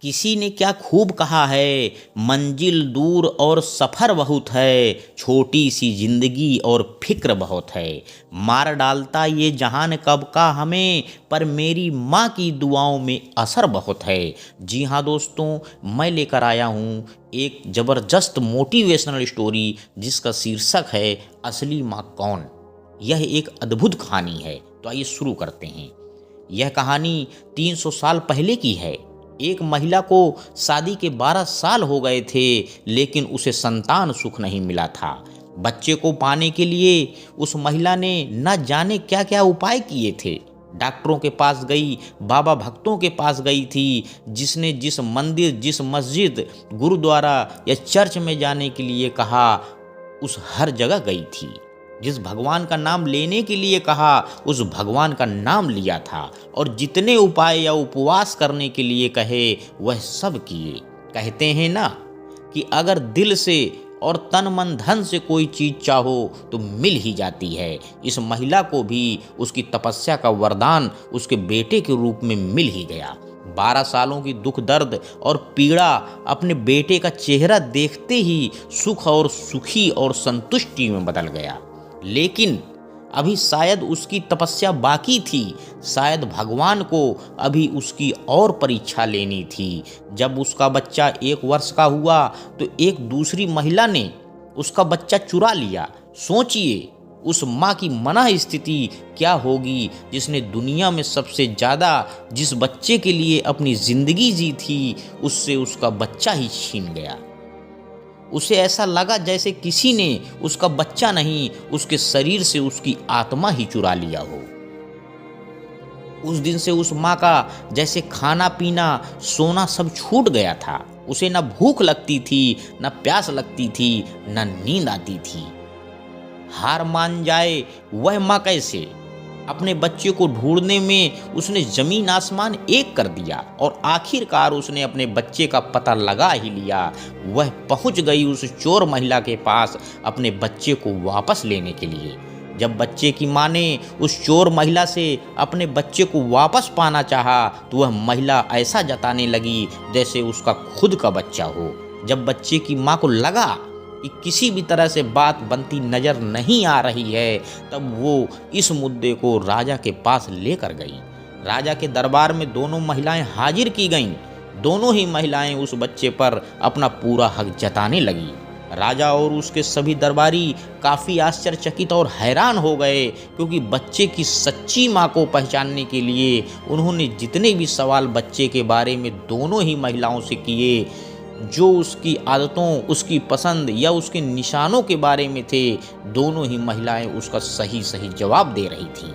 किसी ने क्या खूब कहा है, मंजिल दूर और सफ़र बहुत है, छोटी सी जिंदगी और फिक्र बहुत है। मार डालता ये जहान कब का हमें, पर मेरी माँ की दुआओं में असर बहुत है। जी हाँ दोस्तों, मैं लेकर आया हूँ एक ज़बरदस्त मोटिवेशनल स्टोरी जिसका शीर्षक है असली माँ कौन। यह एक अद्भुत कहानी है। तो आइए शुरू करते हैं। यह कहानी 300 साल पहले की है। एक महिला को शादी के 12 साल हो गए थे, लेकिन उसे संतान सुख नहीं मिला था। बच्चे को पाने के लिए उस महिला ने न जाने क्या क्या उपाय किए थे। डॉक्टरों के पास गई, बाबा भक्तों के पास गई थी, जिसने जिस मंदिर, जिस मस्जिद, गुरुद्वारा या चर्च में जाने के लिए कहा, उस हर जगह गई थी। जिस भगवान का नाम लेने के लिए कहा, उस भगवान का नाम लिया था, और जितने उपाय या उपवास करने के लिए कहे, वह सब किए। कहते हैं ना कि अगर दिल से और तन मन धन से कोई चीज चाहो तो मिल ही जाती है। इस महिला को भी उसकी तपस्या का वरदान उसके बेटे के रूप में मिल ही गया। 12 सालों की दुख दर्द और पीड़ा अपने बेटे का चेहरा देखते ही सुख और सुखी और संतुष्टि में बदल गया। लेकिन अभी शायद उसकी तपस्या बाकी थी। शायद भगवान को अभी उसकी और परीक्षा लेनी थी। जब उसका बच्चा 1 वर्ष का हुआ तो एक दूसरी महिला ने उसका बच्चा चुरा लिया। सोचिए उस माँ की मना स्थिति क्या होगी, जिसने दुनिया में सबसे ज़्यादा जिस बच्चे के लिए अपनी ज़िंदगी जी थी, उससे उसका बच्चा ही छीन गया। उसे ऐसा लगा जैसे किसी ने उसका बच्चा नहीं, उसके शरीर से उसकी आत्मा ही चुरा लिया हो। उस दिन से उस माँ का जैसे खाना पीना सोना सब छूट गया था। उसे न भूख लगती थी, न प्यास लगती थी, न नींद आती थी। हार मान जाए वह माँ कैसे? अपने बच्चे को ढूंढने में उसने जमीन आसमान एक कर दिया, और आखिरकार उसने अपने बच्चे का पता लगा ही लिया। वह पहुंच गई उस चोर महिला के पास अपने बच्चे को वापस लेने के लिए। जब बच्चे की माँ ने उस चोर महिला से अपने बच्चे को वापस पाना चाहा, तो वह महिला ऐसा जताने लगी जैसे उसका खुद का बच्चा हो। जब बच्चे की माँ को लगा कि किसी भी तरह से बात बनती नजर नहीं आ रही है, तब वो इस मुद्दे को राजा के पास लेकर गई। राजा के दरबार में दोनों महिलाएं हाजिर की गईं। दोनों ही महिलाएं उस बच्चे पर अपना पूरा हक जताने लगी। राजा और उसके सभी दरबारी काफ़ी आश्चर्यचकित और हैरान हो गए, क्योंकि बच्चे की सच्ची माँ को पहचानने के लिए उन्होंने जितने भी सवाल बच्चे के बारे में दोनों ही महिलाओं से किए, जो उसकी आदतों, उसकी पसंद या उसके निशानों के बारे में थे, दोनों ही महिलाएं उसका सही सही जवाब दे रही थीं।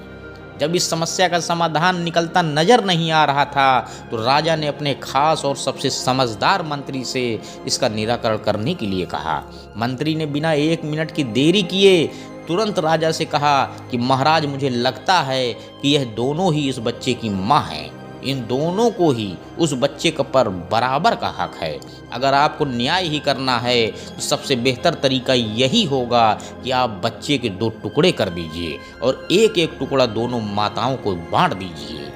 जब इस समस्या का समाधान निकलता नजर नहीं आ रहा था, तो राजा ने अपने खास और सबसे समझदार मंत्री से इसका निराकरण करने के लिए कहा। मंत्री ने बिना 1 मिनट की देरी किए तुरंत राजा से कहा कि महाराज, मुझे लगता है कि यह दोनों ही इस बच्चे की माँ हैं। इन दोनों को ही उस बच्चे पर बराबर का हक है। अगर आपको न्याय ही करना है तो सबसे बेहतर तरीका यही होगा कि आप बच्चे के 2 टुकड़े कर दीजिए और एक एक टुकड़ा दोनों माताओं को बांट दीजिए।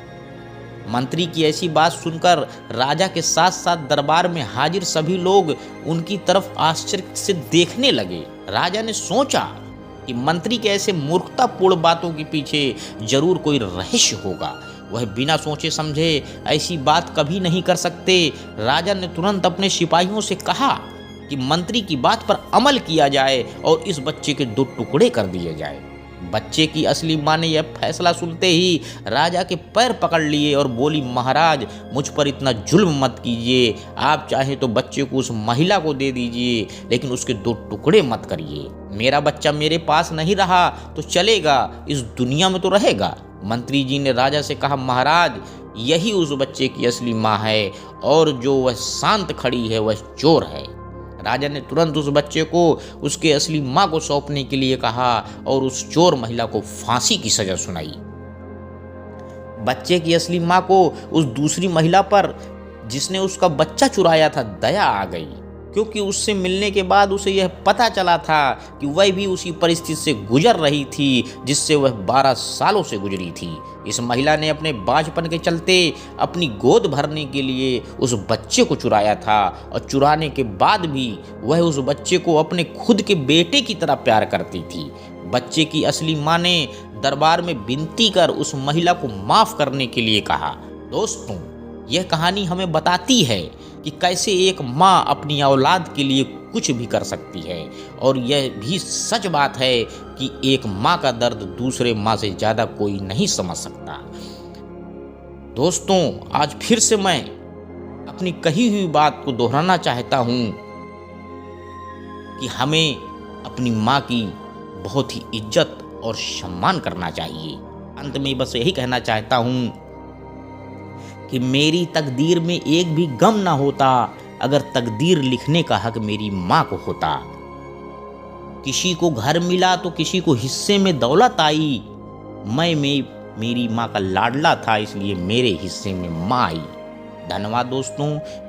मंत्री की ऐसी बात सुनकर राजा के साथ साथ दरबार में हाजिर सभी लोग उनकी तरफ आश्चर्य से देखने लगे। राजा ने सोचा कि मंत्री के ऐसे मूर्खतापूर्ण बातों के पीछे जरूर कोई रहस्य होगा। वह बिना सोचे समझे ऐसी बात कभी नहीं कर सकते। राजा ने तुरंत अपने सिपाहियों से कहा कि मंत्री की बात पर अमल किया जाए और इस बच्चे के 2 टुकड़े कर दिए जाए। बच्चे की असली माँ ने यह फैसला सुनते ही राजा के पैर पकड़ लिए और बोली, महाराज, मुझ पर इतना जुल्म मत कीजिए। आप चाहे तो बच्चे को उस महिला को दे दीजिए, लेकिन उसके 2 टुकड़े मत करिए। मेरा बच्चा मेरे पास नहीं रहा तो चलेगा, इस दुनिया में तो रहेगा। मंत्री जी ने राजा से कहा, महाराज, यही उस बच्चे की असली माँ है, और जो वह शांत खड़ी है वह चोर है। राजा ने तुरंत उस बच्चे को उसके असली माँ को सौंपने के लिए कहा और उस चोर महिला को फांसी की सजा सुनाई। बच्चे की असली माँ को उस दूसरी महिला पर, जिसने उसका बच्चा चुराया था, दया आ गई। क्योंकि उससे मिलने के बाद उसे यह पता चला था कि वह भी उसी परिस्थिति से गुजर रही थी जिससे वह 12 सालों से गुजरी थी। इस महिला ने अपने बाझपन के चलते अपनी गोद भरने के लिए उस बच्चे को चुराया था और चुराने के बाद भी वह उस बच्चे को अपने खुद के बेटे की तरह प्यार करती थी। बच्चे की असली माँ ने दरबार में विनती कर उस महिला को माफ़ करने के लिए कहा। दोस्तों, यह कहानी हमें बताती है कि कैसे एक माँ अपनी औलाद के लिए कुछ भी कर सकती है, और यह भी सच बात है कि एक माँ का दर्द दूसरे माँ से ज़्यादा कोई नहीं समझ सकता। दोस्तों, आज फिर से मैं अपनी कही हुई बात को दोहराना चाहता हूँ कि हमें अपनी माँ की बहुत ही इज्जत और सम्मान करना चाहिए। अंत में बस यही कहना चाहता हूँ कि मेरी तकदीर में एक भी गम ना होता अगर तकदीर लिखने का हक मेरी माँ को होता। किसी को घर मिला तो किसी को हिस्से में दौलत आई, मैं मेरी माँ का लाडला था इसलिए मेरे हिस्से में माँ आई। धन्यवाद दोस्तों,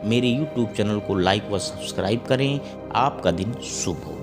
मेरे YouTube चैनल को लाइक व सब्सक्राइब करें। आपका दिन शुभ हो।